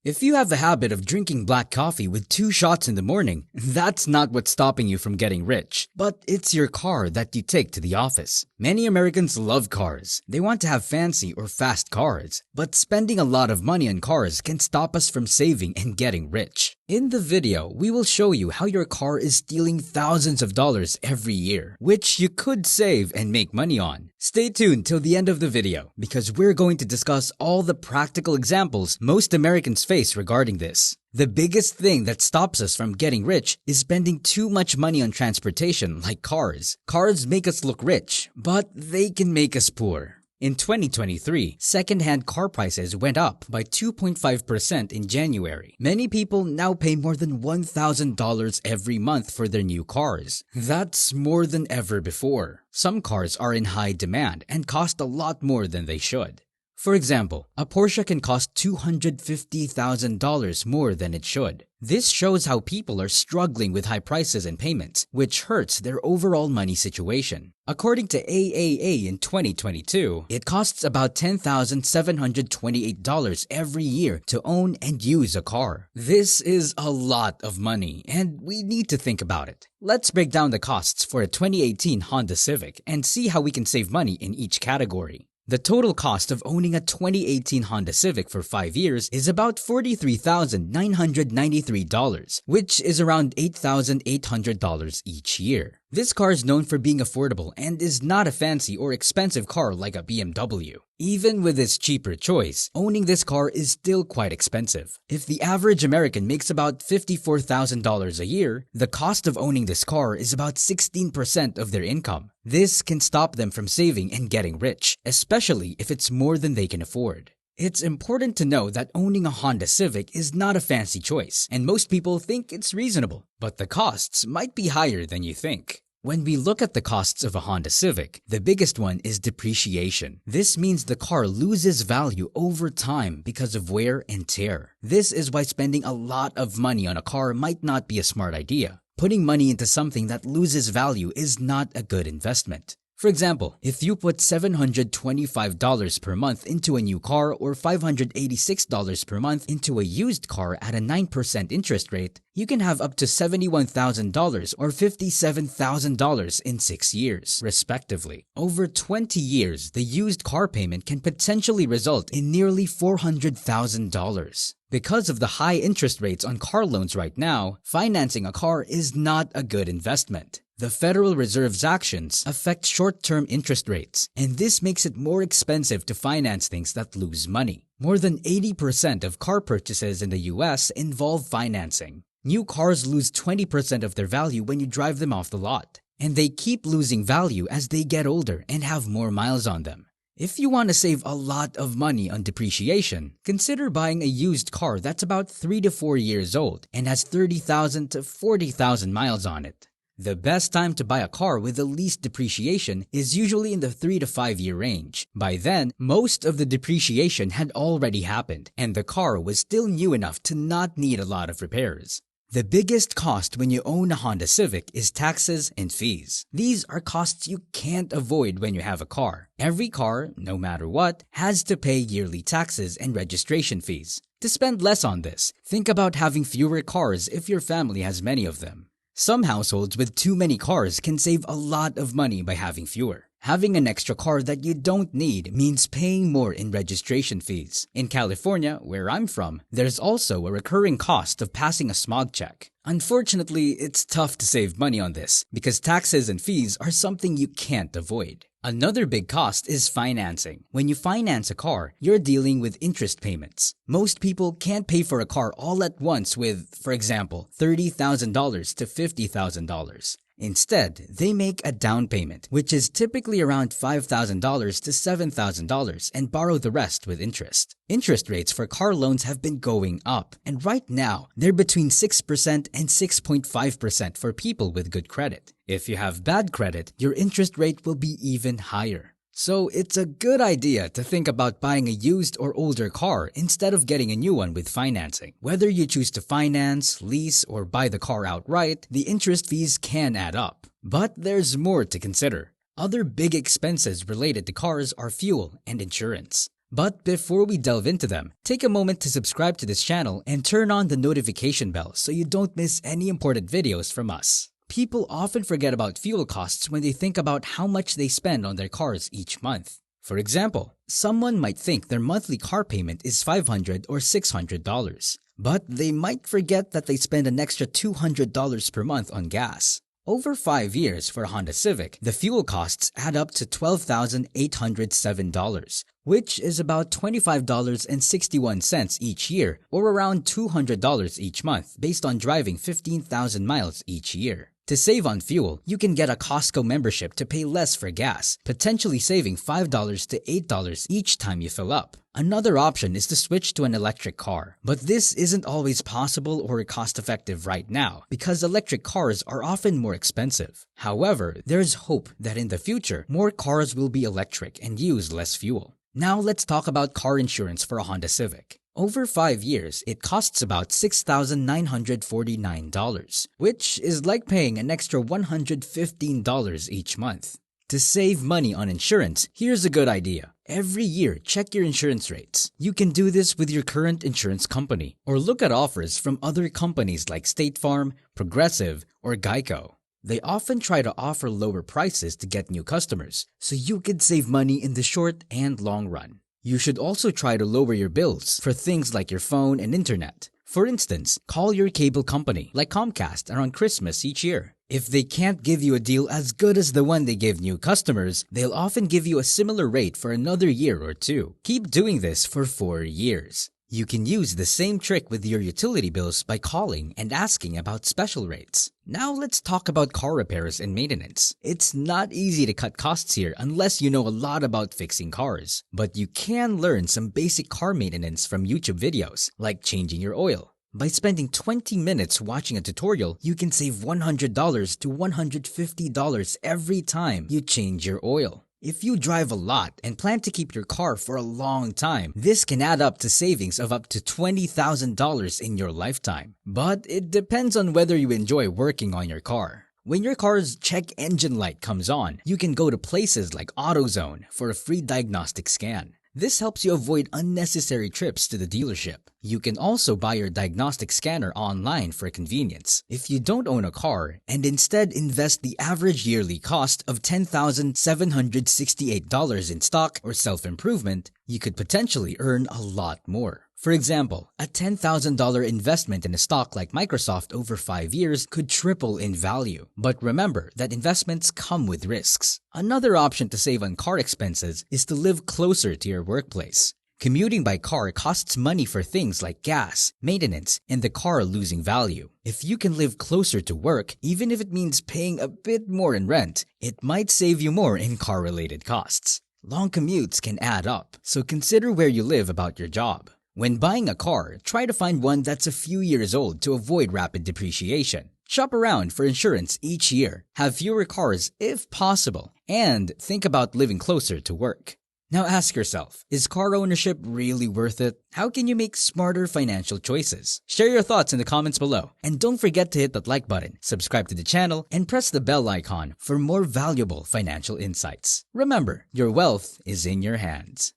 If you have the habit of drinking black coffee with 2 shots in the morning, that's not what's stopping you from getting rich, but it's your car that you take to the office. Many Americans love cars. They want to have fancy or fast cars, but spending a lot of money on cars can stop us from saving and getting rich. In the video, we will show you how your car is stealing thousands of dollars every year, which you could save and make money on. Stay tuned till the end of the video, because we're going to discuss all the practical examples most Americans face regarding this. The biggest thing that stops us from getting rich is spending too much money on transportation like cars. Cars make us look rich, but they can make us poor. In 2023, second-hand car prices went up by 2.5% in January. Many people now pay more than $1,000 every month for their new cars. That's more than ever before. Some cars are in high demand and cost a lot more than they should. For example, a Porsche can cost $250,000 more than it should. This shows how people are struggling with high prices and payments, which hurts their overall money situation. According to AAA in 2022, it costs about $10,728 every year to own and use a car. This is a lot of money, and we need to think about it. Let's break down the costs for a 2018 Honda Civic and see how we can save money in each category. The total cost of owning a 2018 Honda Civic for 5 years is about $43,993, which is around $8,800 each year. This car is known for being affordable and is not a fancy or expensive car like a BMW. Even with its cheaper choice, owning this car is still quite expensive. If the average American makes about $54,000 a year, the cost of owning this car is about 16% of their income. This can stop them from saving and getting rich, especially if it's more than they can afford. It's important to know that owning a Honda Civic is not a fancy choice, and most people think it's reasonable, but the costs might be higher than you think. When we look at the costs of a Honda Civic, the biggest one is depreciation. This means the car loses value over time because of wear and tear. This is why spending a lot of money on a car might not be a smart idea. Putting money into something that loses value is not a good investment. For example, if you put $725 per month into a new car or $586 per month into a used car at a 9% interest rate, you can have up to $71,000 or $57,000 in 6 years, respectively. Over 20 years, the used car payment can potentially result in nearly $400,000. Because of the high interest rates on car loans right now, financing a car is not a good investment. The Federal Reserve's actions affect short-term interest rates, and this makes it more expensive to finance things that lose money. More than 80% of car purchases in the US involve financing. New cars lose 20% of their value when you drive them off the lot, and they keep losing value as they get older and have more miles on them. If you want to save a lot of money on depreciation, consider buying a used car that's about 3 to 4 years old and has 30,000 to 40,000 miles on it. The best time to buy a car with the least depreciation is usually in the 3 to 5 year range. By then, most of the depreciation had already happened, and the car was still new enough to not need a lot of repairs. The biggest cost when you own a Honda Civic is taxes and fees. These are costs you can't avoid when you have a car. Every car, no matter what, has to pay yearly taxes and registration fees. To spend less on this, think about having fewer cars if your family has many of them. Some households with too many cars can save a lot of money by having fewer. Having an extra car that you don't need means paying more in registration fees. In California, where I'm from, there's also a recurring cost of passing a smog check. Unfortunately, it's tough to save money on this because taxes and fees are something you can't avoid. Another big cost is financing. When you finance a car, you're dealing with interest payments. Most people can't pay for a car all at once with, for example, $30,000 to $50,000. Instead, they make a down payment, which is typically around $5,000 to $7,000, and borrow the rest with interest. Interest rates for car loans have been going up, and right now, they're between 6% and 6.5% for people with good credit. If you have bad credit, your interest rate will be even higher. So it's a good idea to think about buying a used or older car instead of getting a new one with financing. Whether you choose to finance, lease, or buy the car outright, the interest fees can add up. But there's more to consider. Other big expenses related to cars are fuel and insurance. But before we delve into them, take a moment to subscribe to this channel and turn on the notification bell so you don't miss any important videos from us. People often forget about fuel costs when they think about how much they spend on their cars each month. For example, someone might think their monthly car payment is $500 or $600, but they might forget that they spend an extra $200 per month on gas. Over 5 years for a Honda Civic, the fuel costs add up to $12,807, which is about $25.61 each year, or around $200 each month based on driving 15,000 miles each year. To save on fuel, you can get a Costco membership to pay less for gas, potentially saving $5 to $8 each time you fill up. Another option is to switch to an electric car, but this isn't always possible or cost-effective right now because electric cars are often more expensive. However, there's hope that in the future, more cars will be electric and use less fuel. Now let's talk about car insurance for a Honda Civic. Over 5 years, it costs about $6,949, which is like paying an extra $115 each month. To save money on insurance, here's a good idea. Every year, check your insurance rates. You can do this with your current insurance company, or look at offers from other companies like State Farm, Progressive, or Geico. They often try to offer lower prices to get new customers, so you could save money in the short and long run. You should also try to lower your bills for things like your phone and internet. For instance, call your cable company like Comcast around Christmas each year. If they can't give you a deal as good as the one they give new customers, they'll often give you a similar rate for another year or two. Keep doing this for 4 years. You can use the same trick with your utility bills by calling and asking about special rates. Now let's talk about car repairs and maintenance. It's not easy to cut costs here unless you know a lot about fixing cars, but you can learn some basic car maintenance from YouTube videos, like changing your oil. By spending 20 minutes watching a tutorial, you can save $100 to $150 every time you change your oil. If you drive a lot and plan to keep your car for a long time, this can add up to savings of up to $20,000 in your lifetime. But it depends on whether you enjoy working on your car. When your car's check engine light comes on, you can go to places like AutoZone for a free diagnostic scan. This helps you avoid unnecessary trips to the dealership. You can also buy your diagnostic scanner online for convenience. If you don't own a car and instead invest the average yearly cost of $10,768 in stock or self-improvement, you could potentially earn a lot more. For example, a $10,000 investment in a stock like Microsoft over 5 years could triple in value. But remember that investments come with risks. Another option to save on car expenses is to live closer to your workplace. Commuting by car costs money for things like gas, maintenance, and the car losing value. If you can live closer to work, even if it means paying a bit more in rent, it might save you more in car-related costs. Long commutes can add up, so consider where you live about your job. When buying a car, try to find one that's a few years old to avoid rapid depreciation. Shop around for insurance each year, have fewer cars if possible, and think about living closer to work. Now ask yourself, is car ownership really worth it? How can you make smarter financial choices? Share your thoughts in the comments below, and don't forget to hit that like button, subscribe to the channel, and press the bell icon for more valuable financial insights. Remember, your wealth is in your hands.